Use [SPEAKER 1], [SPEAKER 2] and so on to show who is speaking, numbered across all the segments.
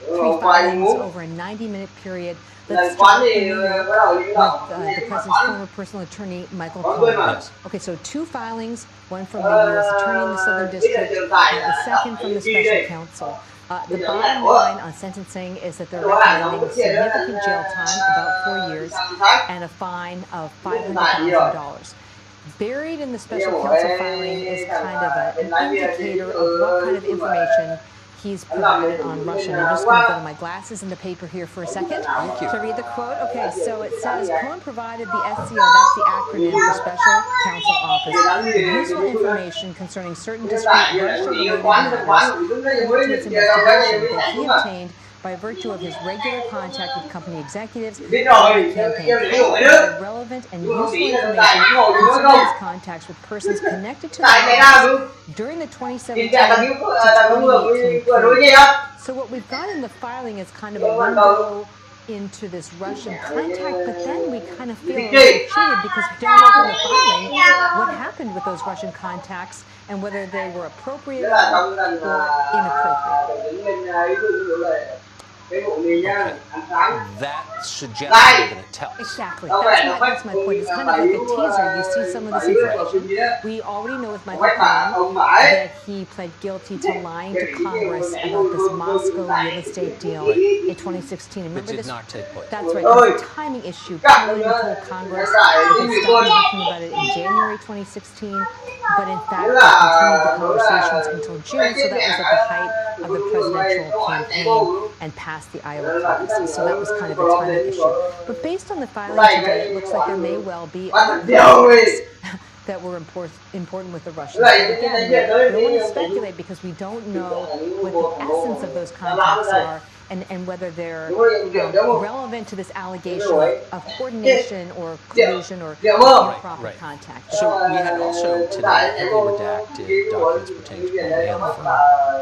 [SPEAKER 1] three filings over a 90-minute period. Let's start in New York with the president's former personal attorney, Michael Cohen.
[SPEAKER 2] Yes.
[SPEAKER 1] Okay, so two filings, one from the U.S. Attorney in the Southern District, the second from the special counsel. The bottom line on sentencing is that they're recommending significant jail time, about 4 years, and a fine of $500,000. Buried in the special counsel filing is kind of an indicator of what kind of information he's provided on Russia. And I'm just going to go to my glasses and the paper here for a second to read the quote. Okay, so it says, Cohen provided the SCO, that's the acronym for Special Counsel Office, with useful information concerning certain discrete Russia-related matters to its investigation that he obtained by virtue of his regular contact with company executives and the campaign. Cohen provided relevant and useful information concerning his contacts with persons connected to the White House during the 2017 to 2018 period. So what we've got in the filing is kind of a window into this Russian contact, but then we kind of feel a little cheated because we don't know from the filing what happened with those Russian contacts and whether they were appropriate or inappropriate.
[SPEAKER 2] Okay. That suggests you're going to tell us.
[SPEAKER 1] Exactly. That's my point. It's kind of like a teaser. You see some of this information. We already know with Michael Cohen that he pled guilty to lying to Congress about this Moscow real estate deal in 2016. Remember
[SPEAKER 2] It did not take place.
[SPEAKER 1] That's right. It was a timing issue. Cohen told Congress that they stopped talking about it in January 2016, but in fact they continued the conversations until June, so that was at the height of the presidential campaign and past the Iowa caucuses. So that was kind of a timing issue. But based on the filing today, it looks like there may well be other contacts that were important with the Russians. But again, we don't want to speculate because we don't know what the essence of those contacts are and whether they're relevant to this allegation of coordination or collusion or improper contact.
[SPEAKER 2] So we had also today heavily redacted documents pertaining to Paul Manafort.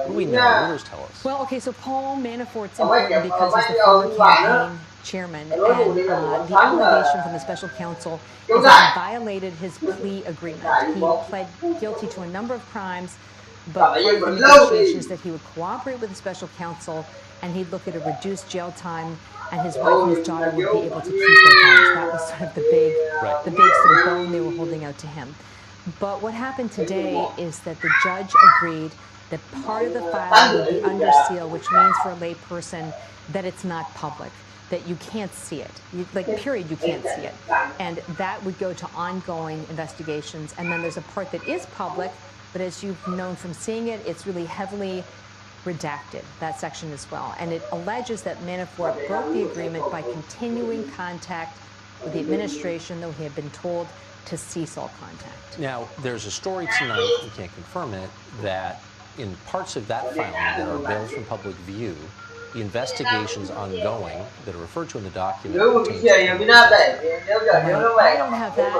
[SPEAKER 2] What do we know? What does tell us?
[SPEAKER 1] Well, okay, so Paul Manafort's important because he's the former campaign chairman, and the allegation from the special counsel is that he violated his plea agreement. He pled guilty to a number of crimes, but part of the negotiation is that he would cooperate with the special counsel and he'd look at a reduced jail time, and his wife and his daughter would be able to keep their homes. That was sort of the big sort of bone they were holding out to him. But what happened today is that the judge agreed that part of the filing would be under seal, which means for a lay person that it's not public, that you can't see it. Period, you can't see it. And that would go to ongoing investigations. And then there's a part that is public, but as you've known from seeing it, it's really heavily redacted, that section as well. And it alleges that Manafort broke the agreement by continuing contact with the administration, though he had been told to cease all contact.
[SPEAKER 2] Now, there's a story tonight, we can't confirm it, that in parts of that filing that are available from public view, the investigations ongoing that are referred to in the document.
[SPEAKER 1] I don't have that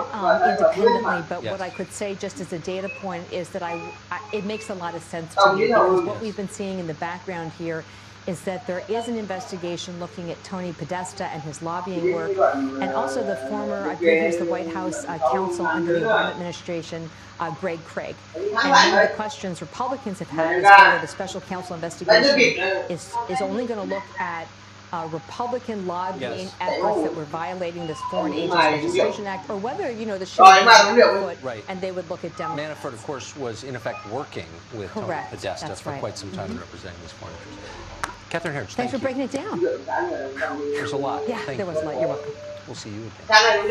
[SPEAKER 1] independently, but what I could say just as a data point is that it makes a lot of sense to me because what we've been seeing in the background here is that there is an investigation looking at Tony Podesta and his lobbying work, and also the former, I believe he was the White House counsel under the Obama administration, Greg Craig. And one of the questions Republicans have had is whether the special counsel investigation is only going to look at Republican lobbying efforts that were violating this Foreign Agents Registration Act, or whether, the shoe was foot and they would look at Democrats.
[SPEAKER 2] Manafort, of course, was in effect working with Tony Podesta for quite some time in representing these foreign interests. Catherine Herridge,
[SPEAKER 1] thanks for breaking it down.
[SPEAKER 2] There's a lot.
[SPEAKER 1] Yeah, there was a lot. You're welcome.
[SPEAKER 2] We'll see you again.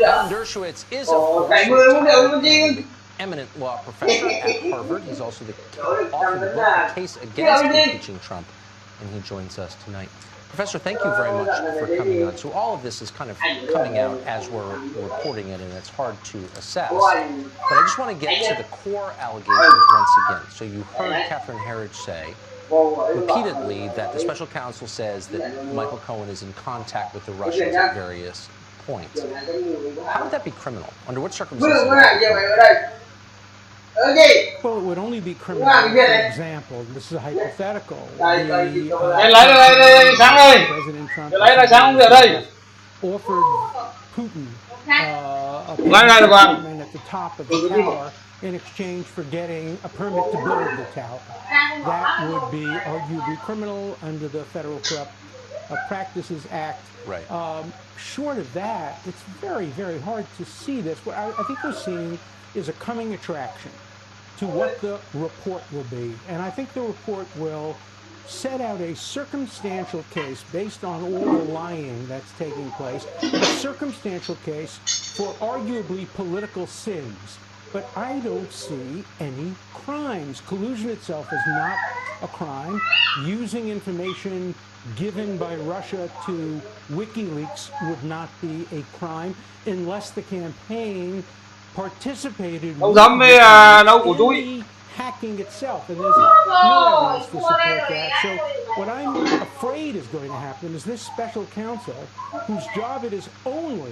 [SPEAKER 2] Alan Dershowitz is, of course, an eminent law professor at Harvard. He's also the author of the book, The Case Against Impeaching Trump, and he joins us tonight. Professor, thank you very much for coming on. So all of this is kind of coming out as we're reporting it, and it's hard to assess. But I just want to get to the core allegations once again. So you heard Catherine Herridge say repeatedly that the special counsel says that Michael Cohen is in contact with the Russians at various points. How would that be criminal? Under what circumstances?
[SPEAKER 3] Well, it would only be criminal, for example, this is a hypothetical. President Trump offered Putin a appointment at the top of the tower in exchange for getting a permit to build the tower. That would be arguably criminal under the Federal Corrupt Practices Act.
[SPEAKER 2] Right.
[SPEAKER 3] Short of that, it's very, very hard to see this. What I think we're seeing is a coming attraction to what the report will be. And I think the report will set out a circumstantial case based on all the lying that's taking place, a circumstantial case for arguably political sins. But I don't see any crimes. Collusion itself is not a crime. Using information given by Russia to WikiLeaks would not be a crime unless the campaign participated in the hacking itself, and there's no evidence to support that. So what I'm afraid is going to happen is this special counsel, whose job it is only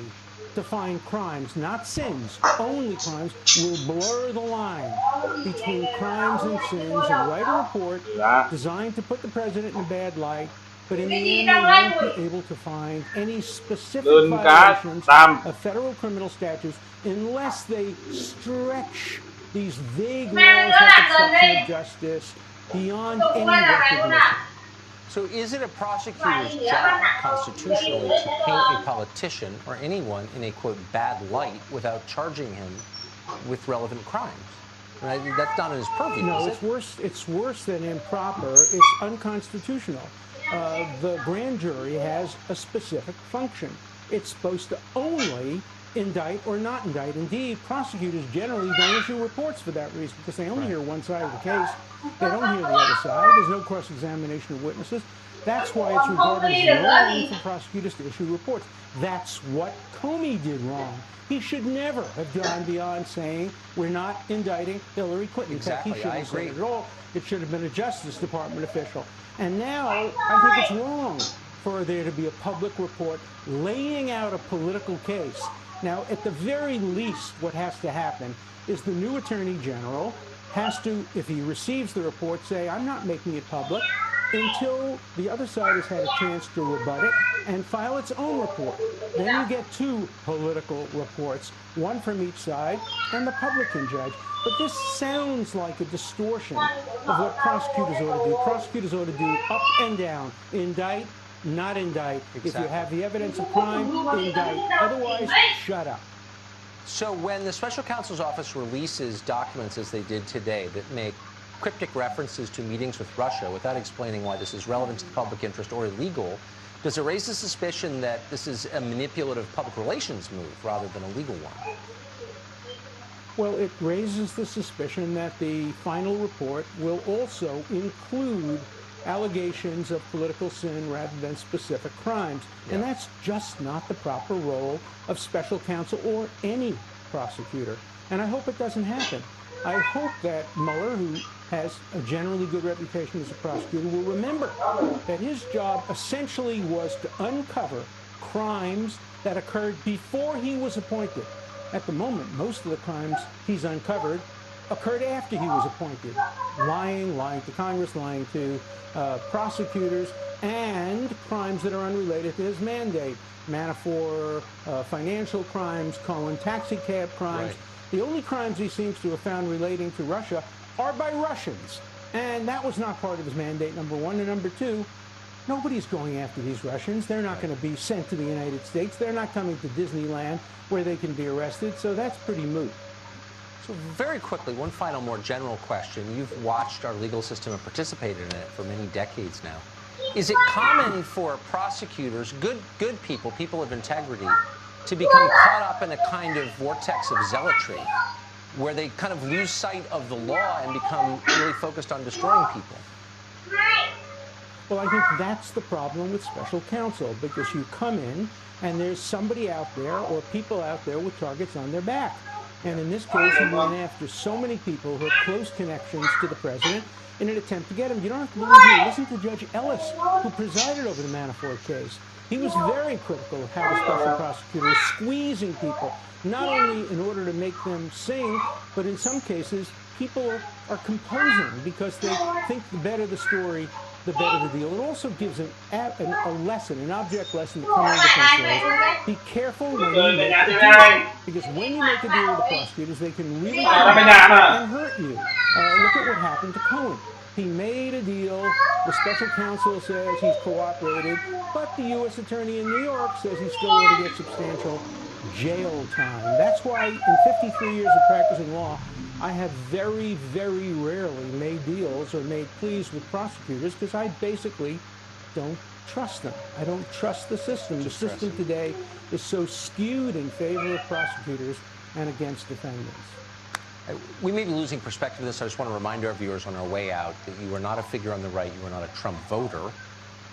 [SPEAKER 3] to find crimes, not sins, only crimes, will blur the line between crimes and sins and write a report designed to put the president in a bad light, but in the end they won't be able to find any specific violations of federal criminal statutes unless they stretch these vague laws like obstruction of justice beyond any recognition.
[SPEAKER 2] So is it a prosecutor's job constitutionally to paint a politician or anyone in a, quote, bad light without charging him with relevant crimes? I mean, that's not in his purview,
[SPEAKER 3] No,
[SPEAKER 2] is it?
[SPEAKER 3] It's worse than improper. It's unconstitutional. The grand jury has a specific function. It's supposed to only indict or not indict. Indeed, prosecutors generally don't issue reports for that reason because they only hear one side of the case. They don't hear the other side. There's no cross-examination of witnesses. That's why it's regarded as wrong for prosecutors to issue reports. That's what Comey did wrong. He should never have gone beyond saying we're not indicting Hillary Clinton.
[SPEAKER 2] Exactly,
[SPEAKER 3] In fact, he
[SPEAKER 2] I
[SPEAKER 3] shouldn't have
[SPEAKER 2] agree.
[SPEAKER 3] said it at all. It should have been a Justice Department official. And now I think it's wrong for there to be a public report laying out a political case. Now, at the very least, what has to happen is the new Attorney General has to, if he receives the report, say, I'm not making it public until the other side has had a chance to rebut it and file its own report. Then you get two political reports, one from each side, and the public can judge. But this sounds like a distortion of what prosecutors ought to do. Prosecutors ought to do up and down, indict, not indict.
[SPEAKER 2] Exactly.
[SPEAKER 3] If you have the evidence of crime, indict. Otherwise, shut up.
[SPEAKER 2] So when the special counsel's office releases documents, as they did today, that make cryptic references to meetings with Russia without explaining why this is relevant to the public interest or illegal, does it raise the suspicion that this is a manipulative public relations move rather than a legal one?
[SPEAKER 3] Well, it raises the suspicion that the final report will also include allegations of political sin rather than specific crimes.
[SPEAKER 2] Yeah.
[SPEAKER 3] And that's just not the proper role of special counsel or any prosecutor. And I hope it doesn't happen. I hope that Mueller, who has a generally good reputation as a prosecutor, will remember that his job essentially was to uncover crimes that occurred before he was appointed. At the moment, most of the crimes he's uncovered occurred after he was appointed. Lying to Congress, lying to prosecutors, and crimes that are unrelated to his mandate. Manafort, financial crimes, Cohen taxi cab crimes.
[SPEAKER 2] Right.
[SPEAKER 3] The only crimes he seems to have found relating to Russia are by Russians. And that was not part of his mandate, number one. And number two, nobody's going after these Russians. They're not going to be sent to the United States. They're not coming to Disneyland where they can be arrested. So that's pretty moot.
[SPEAKER 2] So very quickly, one final more general question. You've watched our legal system and participated in it for many decades now. Is it common for prosecutors, good people, people of integrity, to become caught up in a kind of vortex of zealotry where they kind of lose sight of the law and become really focused on destroying people?
[SPEAKER 3] Well, I think that's the problem with special counsel, because you come in and there's somebody out there or people out there with targets on their back. And in this case, he went after so many people who had close connections to the president in an attempt to get him. You don't have to believe me. Listen to Judge Ellis, who presided over the Manafort case. He was very critical of how the special prosecutor is squeezing people, not only in order to make them sing, but in some cases, people are composing because they think the better the story, the better the deal. It also gives a lesson, an object lesson to criminal defense lawyers. Be careful when you make a deal, because when you make a deal with the prosecutors, they can really come back and hurt you. Look at what happened to Cohen. He made a deal. The special counsel says he's cooperated, but the U.S. attorney in New York says he's still going to get substantial jail time. That's why in 53 years of practicing law, I have very, very rarely made deals or made pleas with prosecutors because I basically don't trust them. I don't trust the system. The system today is so skewed in favor of prosecutors and against defendants.
[SPEAKER 2] We may be losing perspective of this. I just want to remind our viewers on our way out that you are not a figure on the right. You are not a Trump voter.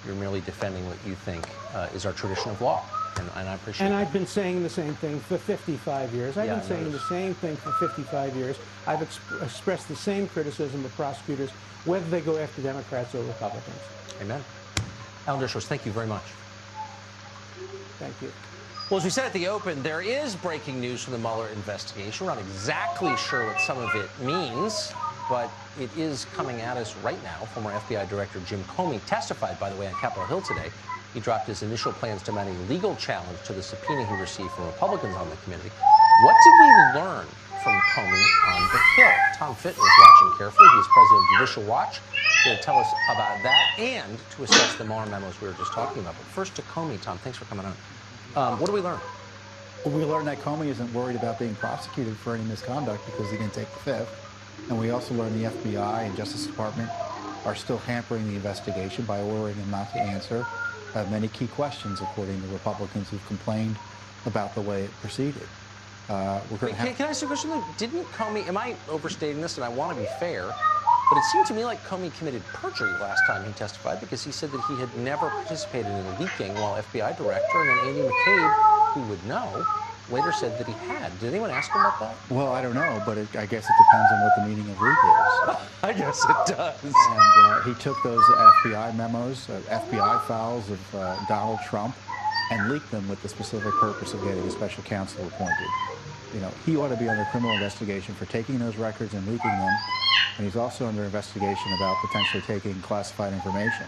[SPEAKER 2] You're merely defending what you think is our tradition of law. And I appreciate that.
[SPEAKER 3] And I've been saying the same thing for 55 years. I've been saying the same thing for 55 years. I've expressed the same criticism of prosecutors, whether they go after Democrats or Republicans.
[SPEAKER 2] Amen. Alan Dershowitz, thank you very much.
[SPEAKER 3] Thank you.
[SPEAKER 2] Well, as we said at the open, there is breaking news from the Mueller investigation. We're not exactly sure what some of it means, but it is coming at us right now. Former FBI Director Jim Comey testified, by the way, on Capitol Hill today. He dropped his initial plans to mount a legal challenge to the subpoena he received from Republicans on the committee. What did we learn from Comey on the Hill? Tom Fitton is watching carefully. He is president of Judicial Watch. He's going to tell us about that and to assess the Mueller memos we were just talking about. But first to Comey. Tom, thanks for coming on. What did we learn?
[SPEAKER 4] Well, we learned that Comey isn't worried about being prosecuted for any misconduct because he didn't take the fifth. And we also learned the FBI and Justice Department are still hampering the investigation by ordering him not to answer many key questions, according to Republicans who've complained about the way it proceeded. We're going to
[SPEAKER 2] Can I ask you a question? Didn't Comey, am I overstating this, and I want to be fair, but it seemed to me like Comey committed perjury last time he testified because he said that he had never participated in leaking while FBI director, and then Andy McCabe, who would know, later said that he had. Did anyone ask him about that?
[SPEAKER 4] Well, I don't know, but I guess it depends on what the meaning of leak is.
[SPEAKER 2] I guess it does.
[SPEAKER 4] And he took those FBI memos, FBI files of Donald Trump, and leaked them with the specific purpose of getting a special counsel appointed. You know, he ought to be under criminal investigation for taking those records and leaking them, and he's also under investigation about potentially taking classified information.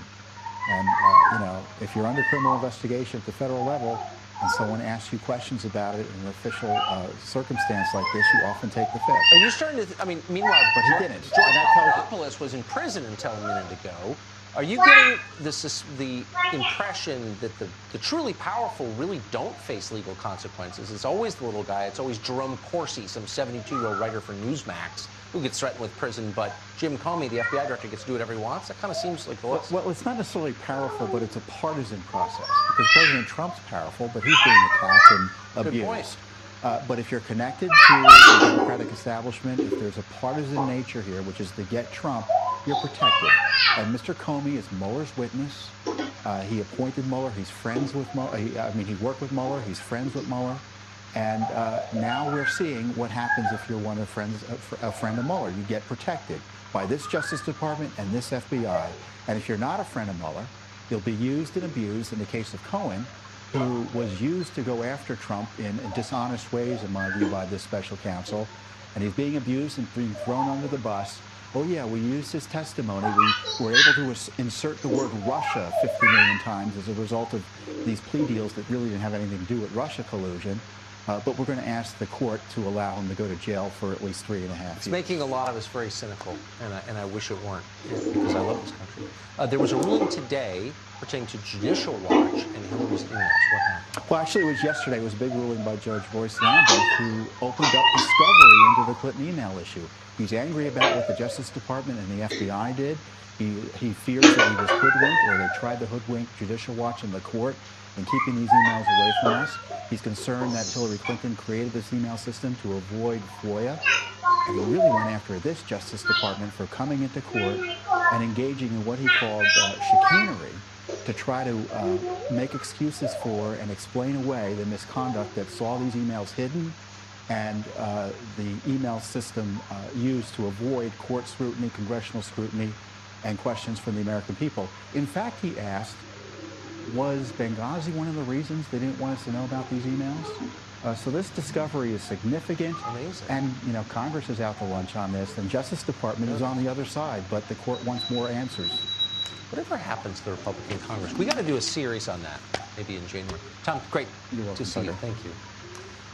[SPEAKER 4] And, you know, if you're under criminal investigation at the federal level and someone asks you questions about it in an official circumstance like this, you often take the fifth.
[SPEAKER 2] Are you starting to, I mean, meanwhile,
[SPEAKER 4] but he didn't.
[SPEAKER 2] George Papadopoulos was in prison until a minute ago. Are you getting the impression that the truly powerful really don't face legal consequences? It's always the little guy. It's always Jerome Corsi, some 72-year-old writer for Newsmax, who gets threatened with prison. But Jim Comey, the FBI director, gets to do whatever he wants. That kind of seems like the list.
[SPEAKER 4] Well, it's not necessarily powerful, but it's a partisan process. Because President Trump's powerful, but he's being attacked and abused.
[SPEAKER 2] Good point.
[SPEAKER 4] But if you're connected to the Democratic establishment, if there's a partisan nature here, which is to get Trump, you're protected. And Mr. Comey is Mueller's witness. He appointed Mueller. He's friends with Mueller. He worked with Mueller. He's friends with Mueller. And now we're seeing what happens if you're a friend of Mueller. You get protected by this Justice Department and this FBI. And if you're not a friend of Mueller, you'll be used and abused in the case of Cohen, who was used to go after Trump in dishonest ways, in my view, by this special counsel. And he's being abused and being thrown under the bus. Oh, yeah, we used his testimony. We were able to insert the word Russia 50 million times as a result of these plea deals that really didn't have anything to do with Russia collusion. But we're going to ask the court to allow him to go to jail for at least 3.5 years.
[SPEAKER 2] It's making a lot of us very cynical, and I wish it weren't, because I love this country. There was a ruling today pertaining to Judicial Watch and Hillary's emails. What happened?
[SPEAKER 4] Well, actually, it was yesterday. It was a big ruling by Judge Royce Lambert, who opened up discovery into the Clinton email issue. He's angry about what the Justice Department and the FBI did. He fears that he was hoodwinked, or they tried to hoodwink Judicial Watch and the court in keeping these emails away from us. He's concerned that Hillary Clinton created this email system to avoid FOIA. And he really went after this Justice Department for coming into court and engaging in what he called chicanery to try to make excuses for and explain away the misconduct that saw these emails hidden and the email system used to avoid court scrutiny, congressional scrutiny, and questions from the American people. In fact, he asked, was Benghazi one of the reasons they didn't want us to know about these emails? So this discovery is significant.
[SPEAKER 2] Amazing.
[SPEAKER 4] And, you know, Congress is out to lunch on this, and Justice Department is on the other side, but the court wants more answers.
[SPEAKER 2] Whatever happened to the Republican Congress? We got to do a series on that, maybe in January. Tom, great to see you. Thank you.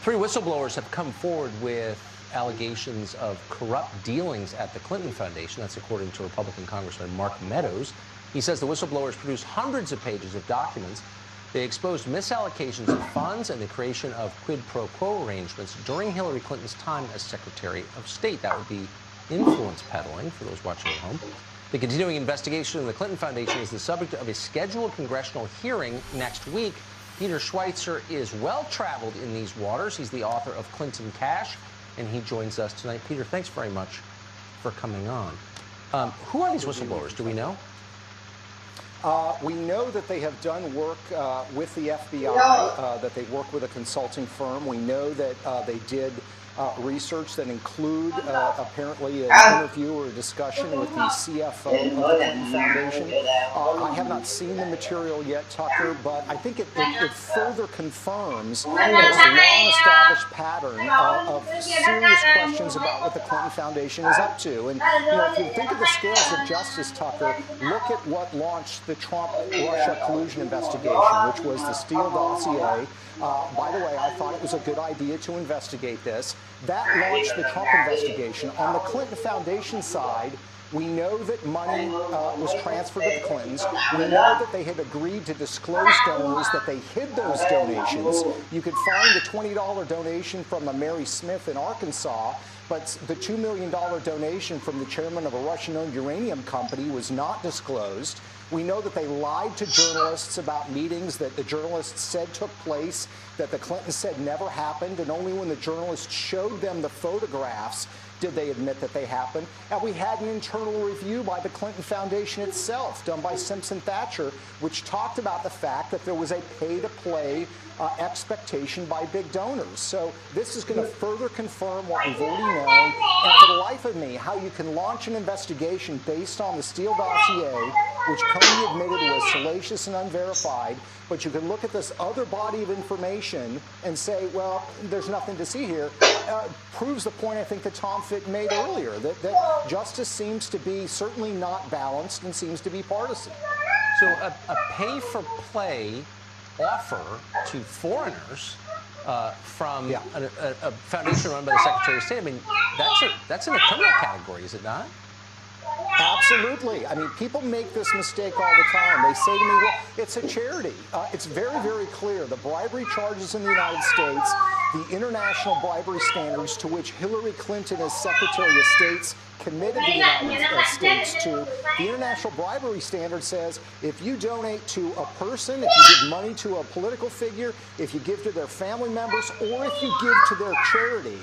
[SPEAKER 2] 3 whistleblowers have come forward with allegations of corrupt dealings at the Clinton Foundation. That's according to Republican Congressman Mark Meadows. He says the whistleblowers produced hundreds of pages of documents. They exposed misallocations of funds and the creation of quid pro quo arrangements during Hillary Clinton's time as Secretary of State. That would be influence peddling for those watching at home. The continuing investigation of the Clinton Foundation is the subject of a scheduled congressional hearing next week. Peter Schweitzer is well-traveled in these waters. He's the author of Clinton Cash, and he joins us tonight. Peter, thanks very much for coming on. Who are these whistleblowers? Do we know?
[SPEAKER 5] We know that they have done work with the FBI, that they work with a consulting firm. We know that they did research that include apparently an interview or a discussion with the CFO of the Clinton Foundation. I have not seen the material yet, Tucker, but I think it further confirms this long-established pattern of serious questions about what the Clinton Foundation is up to. And if you think of the scales of justice, Tucker, look at what launched the Trump-Russia collusion investigation, which was the Steele dossier. By the way, I thought it was a good idea to investigate this. That launched the Trump investigation. On the Clinton Foundation side, we know that money was transferred to the Clintons. We know that they had agreed to disclose donors, that they hid those donations. You could find a $20 donation from a Mary Smith in Arkansas, but the $2 million donation from the chairman of a Russian-owned uranium company was not disclosed. We know that they lied to journalists about meetings that the journalists said took place, that the Clintons said never happened, and only when the journalists showed them the photographs did they admit that they happened. And we had an internal review by the Clinton Foundation itself, done by Simpson Thacher, which talked about the fact that there was a pay-to-play expectation by big donors. So this is going to further confirm what we've already known. And for the life of me, how you can launch an investigation based on the Steele dossier, which Comey admitted was salacious and unverified, but you can look at this other body of information and say, well, there's nothing to see here, proves the point I think that Tom Fitton made earlier, that justice seems to be certainly not balanced and seems to be partisan.
[SPEAKER 2] So a pay-for-play offer to foreigners from a foundation run by the Secretary of State, I mean, that's in the criminal category, is it not?
[SPEAKER 5] Absolutely. I mean, people make this mistake all the time. They say to me, well, it's a charity. It's very, very clear. The bribery charges in the United States, the international bribery standards to which Hillary Clinton as Secretary of State committed the United States to, the international bribery standard says if you donate to a person, if you give money to a political figure, if you give to their family members, or if you give to their charity,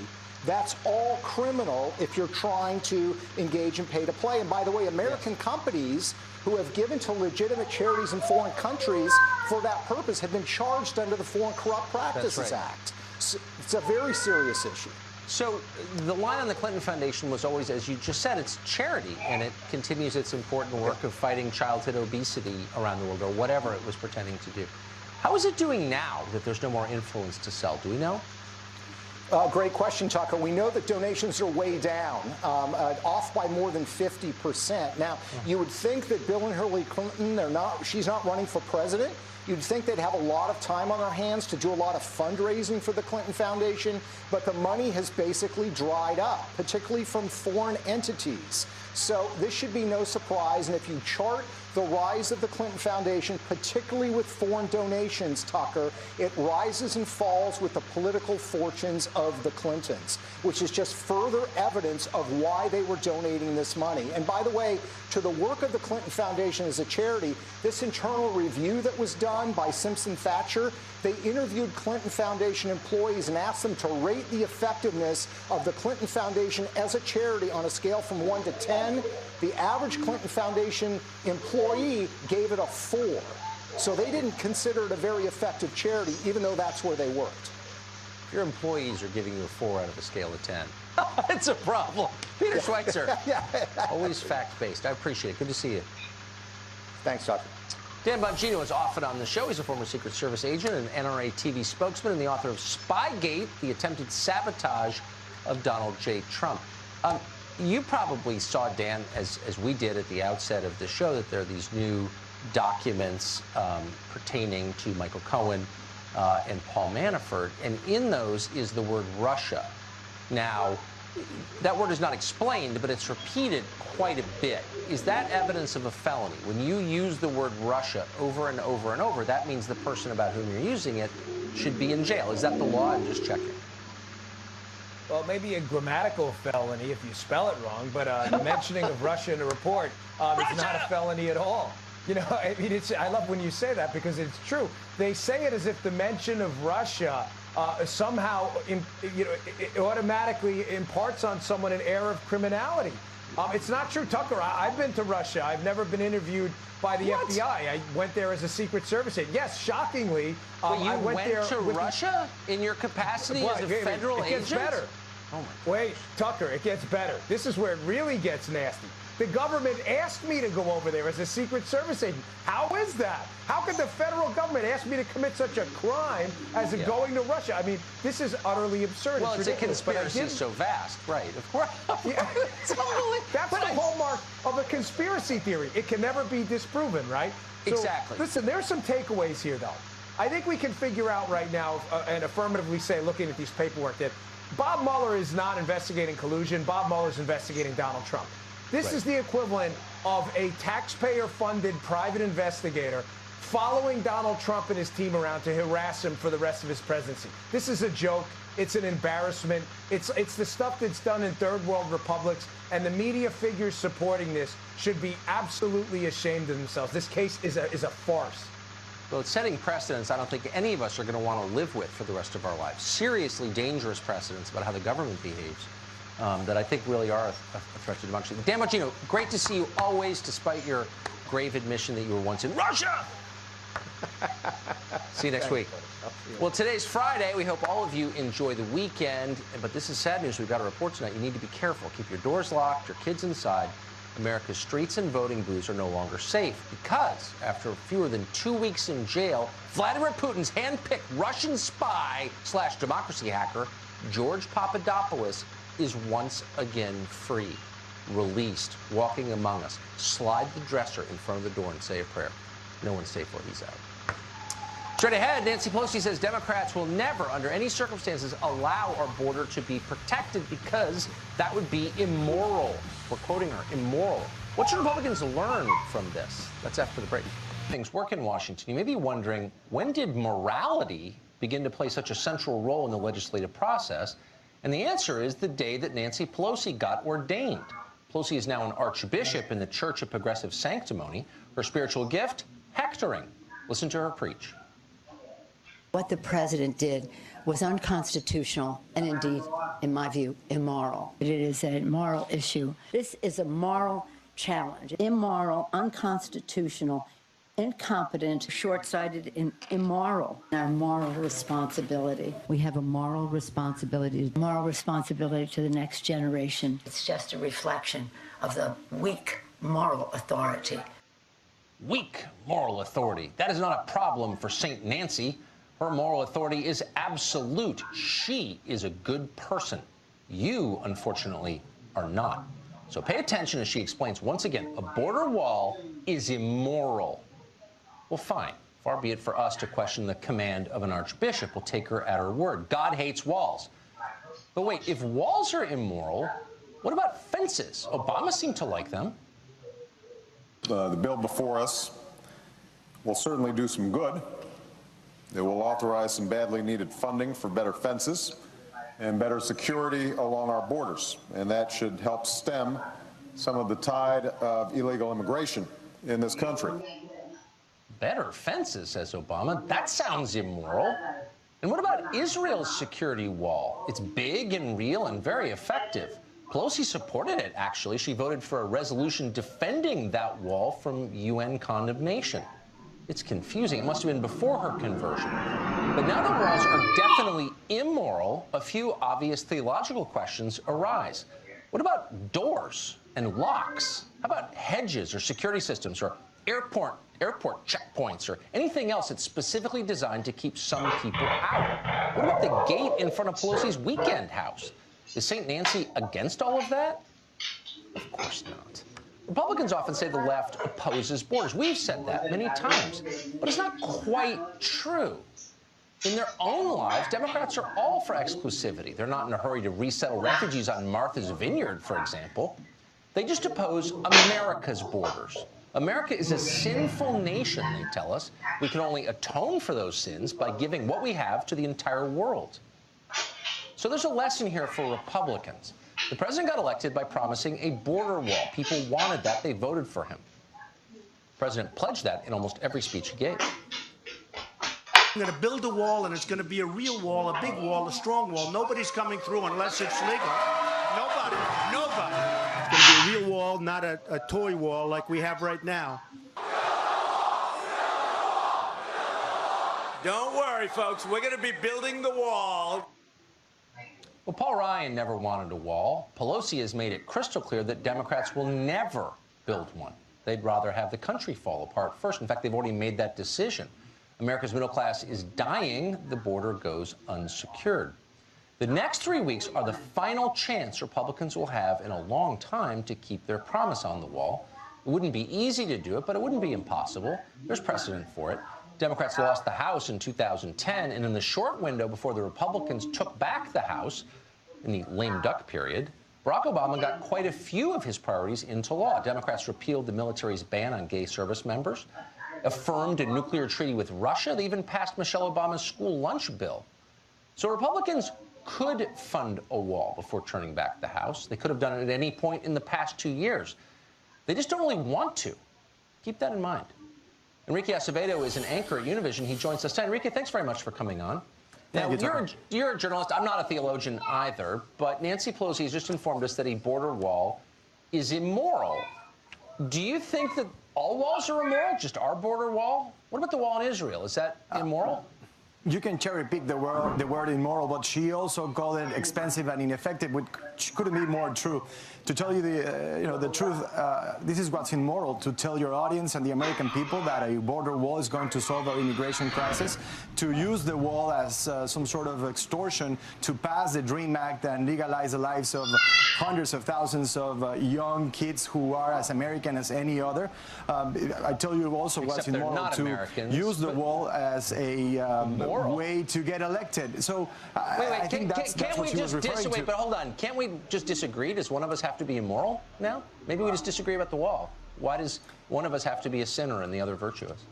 [SPEAKER 5] that's all criminal if you're trying to engage in pay-to-play. And by the way, American companies who have given to legitimate charities in foreign countries for that purpose have been charged under the Foreign Corrupt Practices Act. So it's a very serious issue.
[SPEAKER 2] So the line on the Clinton Foundation was always, as you just said, it's charity, and it continues its important work of fighting childhood obesity around the world, or whatever it was pretending to do. How is it doing now that there's no more influence to sell? Do we know?
[SPEAKER 5] Great question, Tucker. We know that donations are way down, off by more than 50%. Now, you would think that Bill and Hillary Clinton, she's not running for president. You'd think they'd have a lot of time on their hands to do a lot of fundraising for the Clinton Foundation, but the money has basically dried up, particularly from foreign entities. So this should be no surprise. And if you chart the rise of the Clinton Foundation, particularly with foreign donations, Tucker, it rises and falls with the political fortunes of the Clintons, which is just further evidence of why they were donating this money. And by the way, to the work of the Clinton Foundation as a charity, this internal review that was done by Simpson Thacher, they interviewed Clinton Foundation employees and asked them to rate the effectiveness of the Clinton Foundation as a charity on a scale from 1 to 10. The average Clinton Foundation employee gave it a 4. So they didn't consider it a very effective charity, even though that's where they worked.
[SPEAKER 2] Your employees are giving you a 4 out of a scale of 10. It's a problem. Peter Schweitzer, always fact-based. I appreciate it. Good to see you.
[SPEAKER 5] Thanks, Tucker.
[SPEAKER 2] Dan Bongino is often on the show. He's a former Secret Service agent and NRA TV spokesman and the author of Spygate, the attempted sabotage of Donald J. Trump. You probably saw, Dan, as we did at the outset of the show, that there are these new documents pertaining to Michael Cohen and Paul Manafort, and in those is the word Russia. Now, that word is not explained, but it's repeated quite a bit. Is that evidence of a felony? When you use the word Russia over and over and over, that means the person about whom you're using it should be in jail. Is that the law? I'm just checking.
[SPEAKER 6] Well, maybe a grammatical felony if you spell it wrong, but the mentioning of Russia in a report is not a felony at all. You know, I mean, I love when you say that because it's true. They say it as if the mention of Russia somehow, it automatically imparts on someone an air of criminality. It's not true, Tucker. I've been to Russia. I've never been interviewed by the FBI. I went there as a Secret Service agent. Yes, shockingly,
[SPEAKER 2] I
[SPEAKER 6] went there
[SPEAKER 2] to Russia in your capacity as a federal agent?
[SPEAKER 6] It gets better.
[SPEAKER 2] Oh my God.
[SPEAKER 6] Wait, Tucker, it gets better. This is where it really gets nasty. The government asked me to go over there as a Secret Service agent. How is that? How could the federal government ask me to commit such a crime as going to Russia? I mean, this is utterly absurd.
[SPEAKER 2] Well, it's a conspiracy so vast, right? Of course.
[SPEAKER 6] Yeah. That's the hallmark of a conspiracy theory. It can never be disproven, right? So,
[SPEAKER 2] exactly.
[SPEAKER 6] Listen, there's some takeaways here, though. I think we can figure out right now and affirmatively say, looking at these paperwork, that Bob Mueller is not investigating collusion. Bob Mueller is investigating Donald Trump. This is the equivalent of a taxpayer-funded private investigator following Donald Trump and his team around to harass him for the rest of his presidency. This is a joke. It's an embarrassment. It's the stuff that's done in third world republics, and the media figures supporting this should be absolutely ashamed of themselves. This case is a farce.
[SPEAKER 2] Well, it's setting precedents I don't think any of us are going to want to live with for the rest of our lives. Seriously dangerous precedents about how the government behaves. That I think really are a threat to democracy. Dan Bongino, great to see you always, despite your grave admission that you were once in Russia. See you next week. Well, today's Friday. We hope all of you enjoy the weekend. But this is sad news. We've got a report tonight. You need to be careful. Keep your doors locked, your kids inside. America's streets and voting booths are no longer safe because after fewer than 2 weeks in jail, Vladimir Putin's hand-picked Russian spy / democracy hacker, George Papadopoulos, is once again free, released, walking among us. Slide the dresser in front of the door and say a prayer. No one's safe while he's out. Straight ahead, Nancy Pelosi says Democrats will never, under any circumstances, allow our border to be protected because that would be immoral. We're quoting her, immoral. What should Republicans learn from this? That's after the break. Things work in Washington. You may be wondering, when did morality begin to play such a central role in the legislative process? And the answer is the day that Nancy Pelosi got ordained. Pelosi is now an archbishop in the Church of Progressive Sanctimony. Her spiritual gift, hectoring. Listen to her preach.
[SPEAKER 7] What the president did was unconstitutional and indeed, in my view, immoral. It is a moral issue. This is a moral challenge. Immoral, unconstitutional, incompetent, short-sighted, and immoral. Our moral responsibility. We have a moral responsibility to the next generation. It's just a reflection of the weak moral authority.
[SPEAKER 2] Weak moral authority. That is not a problem for St. Nancy. Her moral authority is absolute. She is a good person. You, unfortunately, are not. So pay attention as she explains once again, a border wall is immoral. Well, fine. Far be it for us to question the command of an archbishop. We'll take her at her word. God hates walls. But wait, if walls are immoral, what about fences? Obama seemed to like them.
[SPEAKER 8] The bill before us will certainly do some good. It will authorize some badly needed funding for better fences and better security along our borders. And that should help stem some of the tide of illegal immigration in this country.
[SPEAKER 2] Better fences, says Obama. That sounds immoral. And what about Israel's security wall? It's big and real and very effective. Pelosi supported it, actually. She voted for a resolution defending that wall from UN condemnation. It's confusing. It must have been before her conversion. But now that walls are definitely immoral, a few obvious theological questions arise. What about doors and locks? How about hedges or security systems or airport checkpoints or anything else that's specifically designed to keep some people out? What about the gate in front of Pelosi's weekend house? Is St. Nancy against all of that? Of course not. Republicans often say the left opposes borders. We've said that many times, but it's not quite true. In their own lives, Democrats are all for exclusivity. They're not in a hurry to resettle refugees on Martha's Vineyard, for example. They just oppose America's borders. America is a sinful nation, they tell us. We can only atone for those sins by giving what we have to the entire world. So there's a lesson here for Republicans. The president got elected by promising a border wall. People wanted that. They voted for him. The president pledged that in almost every speech he gave.
[SPEAKER 9] I'm going to build a wall, and it's going to be a real wall, a big wall, a strong wall. Nobody's coming through unless it's legal. Nobody. It's going to be a real wall, not a toy wall like we have right now. Don't worry, folks. We're going to be building the wall.
[SPEAKER 2] Well, Paul Ryan never wanted a wall. Pelosi has made it crystal clear that Democrats will never build one. They'd rather have the country fall apart first. In fact, they've already made that decision. America's middle class is dying. The border goes unsecured. The next 3 weeks are the final chance Republicans will have in a long time to keep their promise on the wall. It wouldn't be easy to do it, but it wouldn't be impossible. There's precedent for it. Democrats lost the House in 2010, and in the short window before the Republicans took back the House, in the lame duck period, Barack Obama got quite a few of his priorities into law. Democrats repealed the military's ban on gay service members, affirmed a nuclear treaty with Russia. They even passed Michelle Obama's school lunch bill. So Republicans could fund a wall before turning back the House. They could have done it at any point in the past 2 years. They just don't really want to. Keep that in mind. Enrique Acevedo is an anchor at Univision. He joins us. Enrique, thanks very much for coming on. Now, you're a journalist. I'm not a theologian either, but Nancy Pelosi has just informed us that a border wall is immoral. Do you think that all walls are immoral, just our border wall? What about the wall in Israel? Is that immoral?
[SPEAKER 10] You can cherry pick the word immoral, but she also called it expensive and ineffective, which couldn't be more true. To tell you the truth, this is what's immoral: to tell your audience and the American people that a border wall is going to solve our immigration crisis, to use the wall as some sort of extortion to pass the DREAM Act and legalize the lives of hundreds of thousands of young kids who are as American as any other. I tell you also what's immoral: to use the wall as a way to get elected. So I think that's what she was referring to.
[SPEAKER 2] But hold on. Can't we just disagree? Does one of us have to be immoral now? Maybe we just disagree about the wall. Why does one of us have to be a sinner and the other virtuous?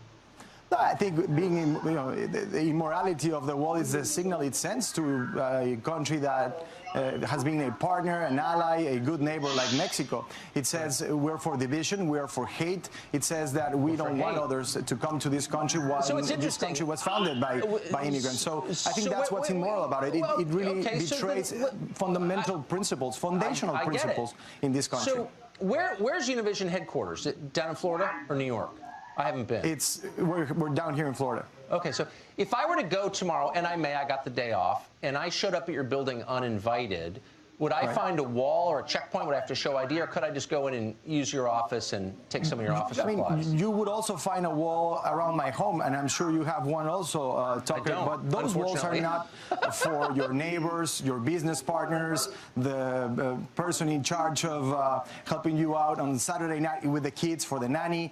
[SPEAKER 10] No, I think being, the immorality of the wall is the signal it sends to a country that has been a partner, an ally, a good neighbor like Mexico. It says we're for division, we're for hate. It says that we don't want others to come to this country while this country was founded by immigrants. So I think that's what's immoral about it. It really betrays fundamental principles, foundational principles in this country.
[SPEAKER 2] So where's Univision headquarters? Down in Florida or New York? I haven't been.
[SPEAKER 10] We're down here in Florida.
[SPEAKER 2] Okay, so if I were to go tomorrow, and I got the day off, and I showed up at your building uninvited, would I find a wall or a checkpoint? Would I have to show ID, or could I just go in and use your office and take some of your office supplies?
[SPEAKER 10] You would also find a wall around my home, and I'm sure you have one also, Tucker. But those walls are not for your neighbors, your business partners, the person in charge of helping you out on Saturday night with the kids, for the nanny.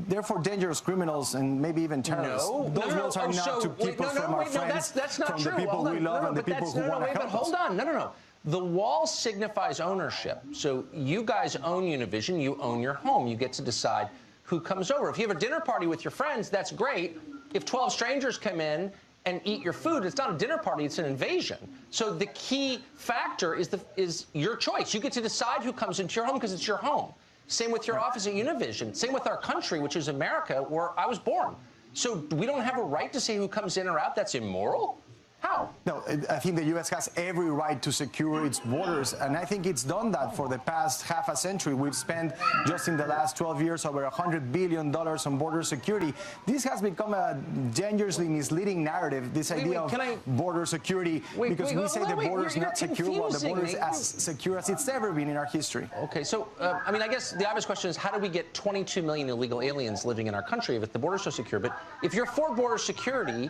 [SPEAKER 10] They're for dangerous criminals and maybe even terrorists. Those walls are not to keep us from our friends, from the people we love and the people who want to help us.
[SPEAKER 2] Hold on, no. The wall signifies ownership. So you guys own Univision, you own your home. You get to decide who comes over. If you have a dinner party with your friends, that's great. If 12 strangers come in and eat your food, it's not a dinner party, it's an invasion. So the key factor is your choice. You get to decide who comes into your home because it's your home. Same with your office at Univision. Same with our country, which is America, where I was born. So we don't have a right to say who comes in or out? That's immoral? How?
[SPEAKER 10] No, I think the U.S. has every right to secure its borders, and I think it's done that for the past half a century. We've spent, just in the last 12 years, over $100 billion on border security. This has become a dangerously misleading narrative, this idea of border security, because we say the border is not secure, while the border is as secure as it's ever been in our history.
[SPEAKER 2] Okay, so, I guess the obvious question is, how do we get 22 million illegal aliens living in our country if the border's so secure? But if you're for border security,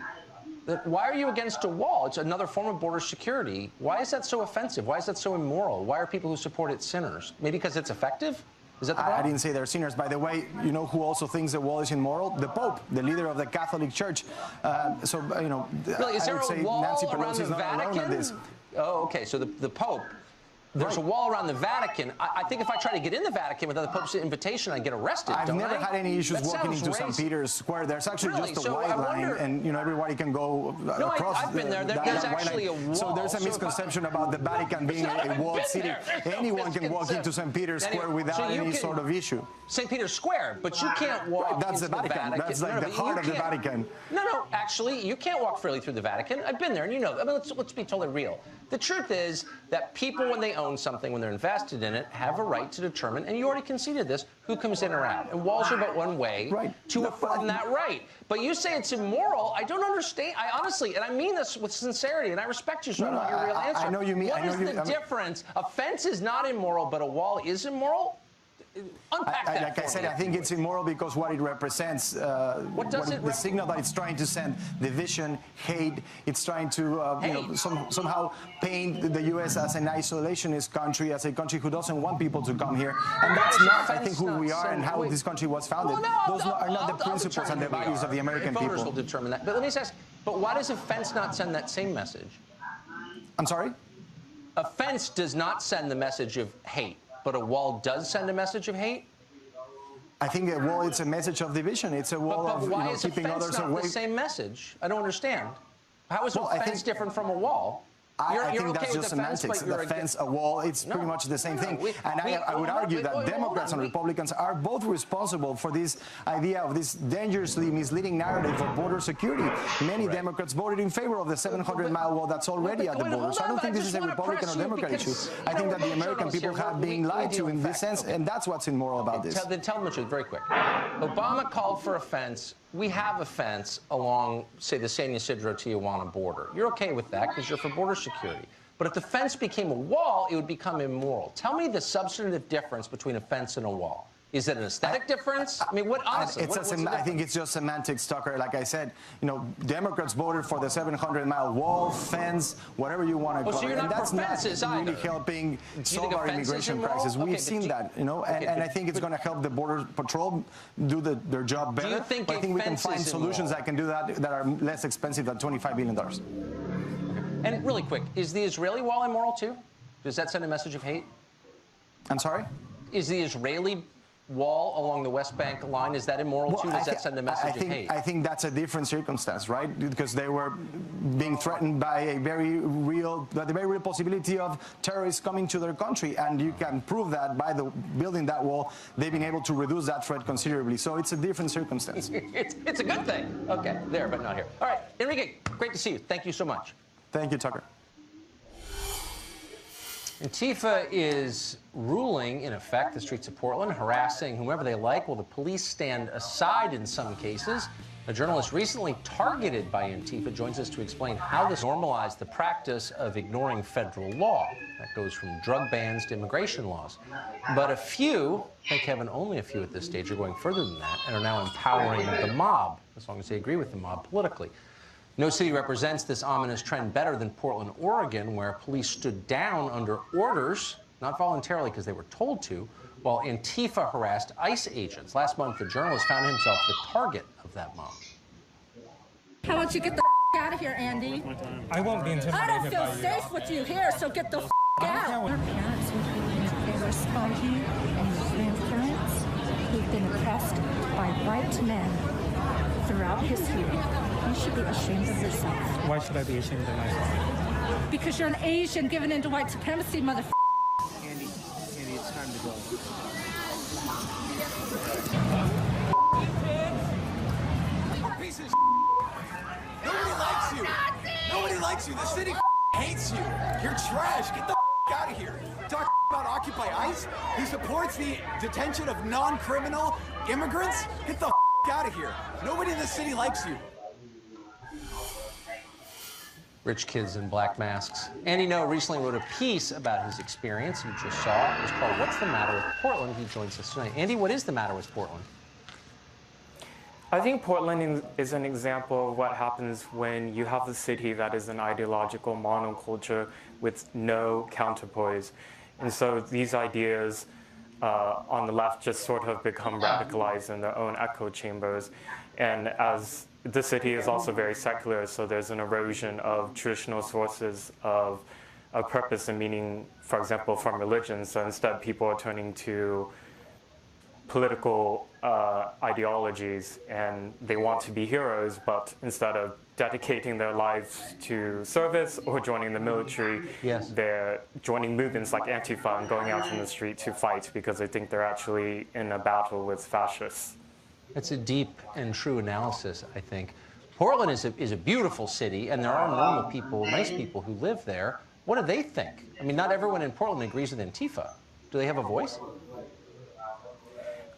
[SPEAKER 2] Why are you against a wall? It's another form of border security. Why is that so offensive? Why is that so immoral? Why are people who support it sinners? Maybe because it's effective? Is that the problem?
[SPEAKER 10] I didn't say they're sinners. By the way, you know who also thinks the wall is immoral? The Pope, the leader of the Catholic Church.
[SPEAKER 2] Really, is there a wall
[SPEAKER 10] Nancy
[SPEAKER 2] around
[SPEAKER 10] Pelosi
[SPEAKER 2] the
[SPEAKER 10] is not alone on this.
[SPEAKER 2] Vatican? Oh, okay. So the Pope. There's a wall around the Vatican. I think if I try to get in the Vatican without the Pope's invitation, I'd get arrested.
[SPEAKER 10] I've never had any issues walking into St. Peter's Square. There's actually just a white line, and everybody can go across.
[SPEAKER 2] I've been there. There's actually a wall.
[SPEAKER 10] So there's a misconception about the Vatican being a walled city. Anyone can walk into St. Peter's Square without any sort of issue.
[SPEAKER 2] St. Peter's Square, but you can't walk.
[SPEAKER 10] That's the Vatican. That's like the heart of the Vatican.
[SPEAKER 2] No, actually, you can't walk freely through the Vatican. I've been there, and you know. I mean, let's be totally real. The truth is that people, when they own something, when they're invested in it, have a right to determine, and you already conceded this, who comes in or out. And walls are but one way to affirm that right. But you say it's immoral. I don't understand. I honestly, and I mean this with sincerity, and I respect you, so I want your real answer.
[SPEAKER 10] I know you mean.
[SPEAKER 2] What is the difference? A fence is not immoral, but a wall is immoral? Unpack that.
[SPEAKER 10] Like I said, I think it's immoral because what it represents, the signal that it's trying to send, division, hate. It's trying to somehow paint the U.S. as an isolationist country, as a country who doesn't want people to come here. And that's not, I think, who we are and how this country was founded. Those are not the principles and the values of the American people.
[SPEAKER 2] Voters will determine that. But let me just ask, but why does a fence not send that same message?
[SPEAKER 10] I'm sorry?
[SPEAKER 2] A fence does not send the message of hate. But a wall does send a message of hate?
[SPEAKER 10] I think a wall, it's a message of division. It's a wall of keeping others away.
[SPEAKER 2] Why is a fence not the same message? I don't understand. How is a fence different from a wall?
[SPEAKER 10] I think that's just semantics. The fence, a wall, it's pretty much the same thing. And I would argue that Democrats and Republicans are both responsible for this idea of this dangerously misleading narrative of border security. Many Democrats voted in favor of the 700-mile wall that's already at the border. So I don't think this is a Republican or Democrat issue. I think that the American people have been lied to in this sense, and that's what's immoral about this.
[SPEAKER 2] Then tell them the truth very quick. Obama called for a fence. We have a fence along, say, the San Ysidro-Tijuana border. You're okay with that because you're for border security. But if the fence became a wall, it would become immoral. Tell me the substantive difference between a fence and a wall. Is it an aesthetic difference? I mean, what honestly?
[SPEAKER 10] I think it's just semantics, Tucker. Like I said, Democrats voted for the 700-mile wall, fence, whatever you want to call it. And that's not really helping solve our immigration crisis. We've seen that, and I think it's going to help the Border Patrol do their job better. But I think we can find solutions that can do that are less expensive than $25 billion.
[SPEAKER 2] And really quick, is the Israeli wall immoral too? Does that send a message of hate?
[SPEAKER 10] I'm sorry?
[SPEAKER 2] Is the Israeli wall along the West Bank line, is that immoral too? Does that send a message of hate?
[SPEAKER 10] I think that's a different circumstance, right? Because they were being threatened by the very real possibility of terrorists coming to their country, and you can prove that by building that wall. They've been able to reduce that threat considerably, so it's a different circumstance.
[SPEAKER 2] It's a good thing. Okay, there, but not here. All right, Enrique, great to see you. Thank you so much.
[SPEAKER 10] Thank you, Tucker.
[SPEAKER 2] Antifa is ruling, in effect, the streets of Portland, harassing whomever they like, while the police stand aside in some cases. A journalist recently targeted by Antifa joins us to explain how this normalized the practice of ignoring federal law. That goes from drug bans to immigration laws. But a few, thank heaven only a few at this stage, are going further than that and are now empowering the mob, as long as they agree with the mob politically. No city represents this ominous trend better than Portland, Oregon, where police stood down under orders, not voluntarily because they were told to, while Antifa harassed ICE agents. Last month, the journalist found himself the target of that mob.
[SPEAKER 11] How about you get the out of here, Andy?
[SPEAKER 12] I won't be intimidated.
[SPEAKER 11] I don't feel safe with you here, so get the out. Your parents would be embarrassed by you and your grandparents who've been oppressed by white men throughout history. You should be ashamed of yourself.
[SPEAKER 12] Why should I be ashamed of myself?
[SPEAKER 11] Because you're an Asian given into white supremacy, mother.
[SPEAKER 12] Andy, it's time to go.
[SPEAKER 13] Piece of Nobody likes you. Nobody likes you. The city hates you. You're trash. Get the out of here. Talk about Occupy ICE? He supports the detention of non-criminal immigrants? Get the out of here. Nobody in the city likes you.
[SPEAKER 2] Rich kids in black masks. Andy No recently wrote a piece about his experience. You just saw it. It was called What's the Matter with Portland? He joins us tonight. Andy, what is the matter with Portland?
[SPEAKER 12] I think Portland is an example of what happens when you have a city that is an ideological monoculture with no counterpoise. And so these ideas on the left just sort of become radicalized in their own echo chambers. And as the city is also very secular, so there's an erosion of traditional sources of purpose and meaning, for example, from religion. So instead, people are turning to political ideologies, and they want to be heroes, but instead of dedicating their lives to service or joining the military, they're joining movements like Antifa and going out in the street to fight because they think they're actually in a battle with fascists.
[SPEAKER 2] It's a deep and true analysis, I think. Portland is a beautiful city, and there are normal people, nice people who live there. What do they think? I mean, not everyone in Portland agrees with Antifa. Do they have a voice?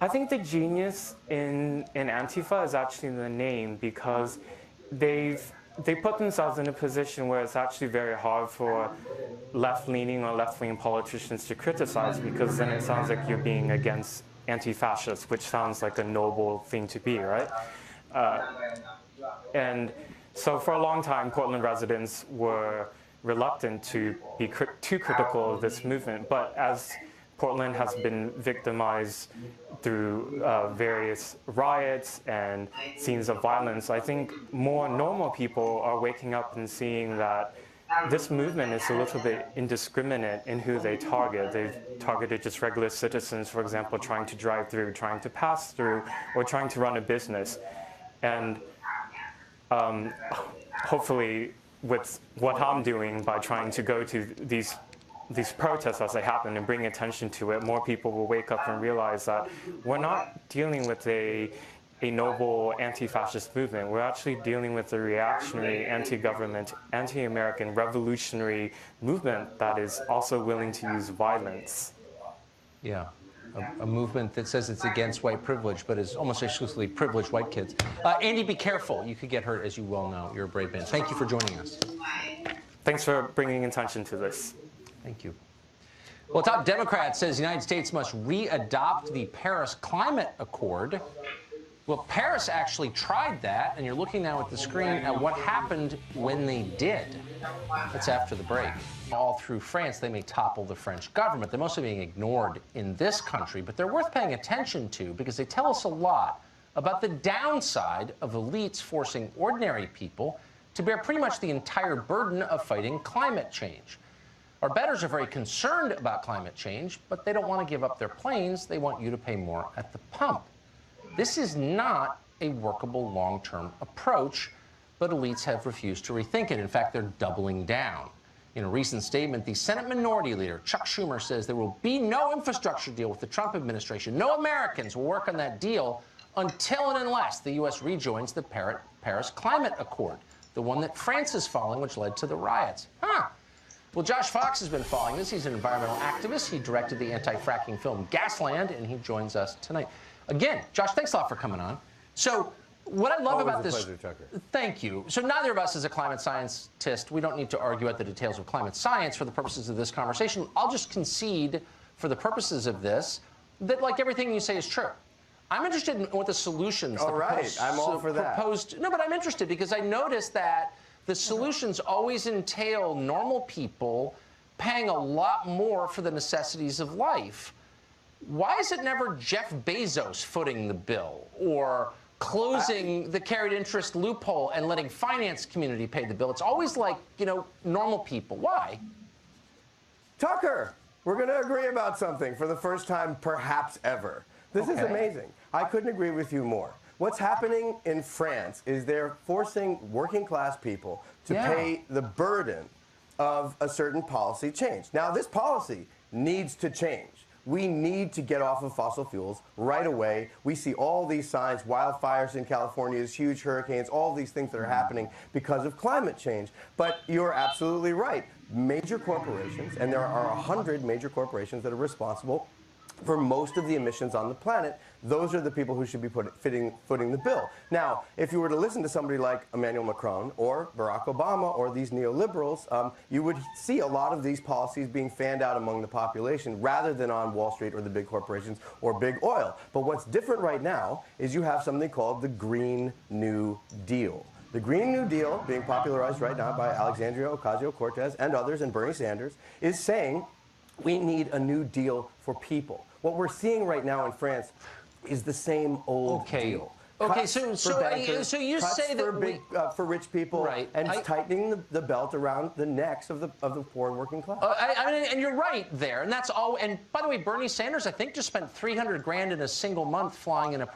[SPEAKER 12] I think the genius in Antifa is actually in the name, because they put themselves in a position where it's actually very hard for left-leaning or left-wing politicians to criticize, because then it sounds like you're being against anti-fascists, which sounds like a noble thing to be, right? And so for a long time, Portland residents were reluctant to be too critical of this movement, but as Portland has been victimized through various riots and scenes of violence, I think more normal people are waking up and seeing that this movement is a little bit indiscriminate in who they target. They've targeted just regular citizens, for example, trying to drive through, trying to pass through, or trying to run a business. And hopefully with what I'm doing by trying to go to these protests as they happen and bring attention to it, more people will wake up and realize that we're not dealing with a noble anti-fascist movement. We're actually dealing with a reactionary, anti-government, anti-American, revolutionary movement that is also willing to use violence.
[SPEAKER 2] Yeah, a movement that says it's against white privilege, but is almost exclusively privileged white kids. Andy, be careful. You could get hurt, as you well know. You're a brave man. Thank you for joining us.
[SPEAKER 12] Thanks for bringing attention to this.
[SPEAKER 2] Thank you. Well, top Democrat says the United States must re-adopt the Paris Climate Accord. Well, Paris actually tried that, and you're looking now at the screen at what happened when they did. That's after the break. All through France, they may topple the French government. They're mostly being ignored in this country, but they're worth paying attention to because they tell us a lot about the downside of elites forcing ordinary people to bear pretty much the entire burden of fighting climate change. Our bettors are very concerned about climate change, but they don't want to give up their planes. They want you to pay more at the pump. This is not a workable long-term approach, but elites have refused to rethink it. In fact, they're doubling down. In a recent statement, the Senate Minority Leader, Chuck Schumer, says there will be no infrastructure deal with the Trump administration. No Americans will work on that deal until and unless the U.S. rejoins the Paris Climate Accord, the one that France is following, which led to the riots. Well, Josh Fox has been following this. He's an environmental activist. He directed the anti-fracking film Gasland, and he joins us tonight. Again, Josh, thanks a lot for coming on. So what I love about this...
[SPEAKER 14] Pleasure, Tucker.
[SPEAKER 2] Thank you. So neither of us is a climate scientist. We don't need to argue out the details of climate science for the purposes of this conversation. I'll just concede for the purposes of this that, like, everything you say is true. I'm interested in what the solutions...
[SPEAKER 14] All right, I'm all for that.
[SPEAKER 2] No, but I'm interested because I noticed that the solutions always entail normal people paying a lot more for the necessities of life. Why is it never Jeff Bezos footing the bill or closing the carried interest loophole and letting finance community pay the bill? It's always like, you know, normal people. Why?
[SPEAKER 14] Tucker, we're going to agree about something for the first time perhaps ever. This is amazing. I couldn't agree with you more. What's happening in France is they're forcing working class people to pay the burden of a certain policy change. Now, this policy needs to change. We need to get off of fossil fuels right away. We see all these signs, wildfires in California, huge hurricanes, all these things that are happening because of climate change. But you're absolutely right. Major corporations, and there are 100 major corporations that are responsible for most of the emissions on the planet. Those are the people who should be footing the bill. Now, if you were to listen to somebody like Emmanuel Macron or Barack Obama or these neoliberals, you would see a lot of these policies being fanned out among the population rather than on Wall Street or the big corporations or big oil. But what's different right now is you have something called the Green New Deal. The Green New Deal, being popularized right now by Alexandria Ocasio-Cortez and others and Bernie Sanders, is saying we need a new deal for people. What we're seeing right now in France is the same old deal.
[SPEAKER 2] Okay,
[SPEAKER 14] Cuts
[SPEAKER 2] so
[SPEAKER 14] for bankers,
[SPEAKER 2] so you
[SPEAKER 14] cuts
[SPEAKER 2] say that
[SPEAKER 14] for rich people,
[SPEAKER 2] right,
[SPEAKER 14] and tightening the belt around the necks of the poor and working class.
[SPEAKER 2] I mean, and you're right there, and that's all. And by the way, Bernie Sanders, I think, just spent $300 grand in a single month flying in a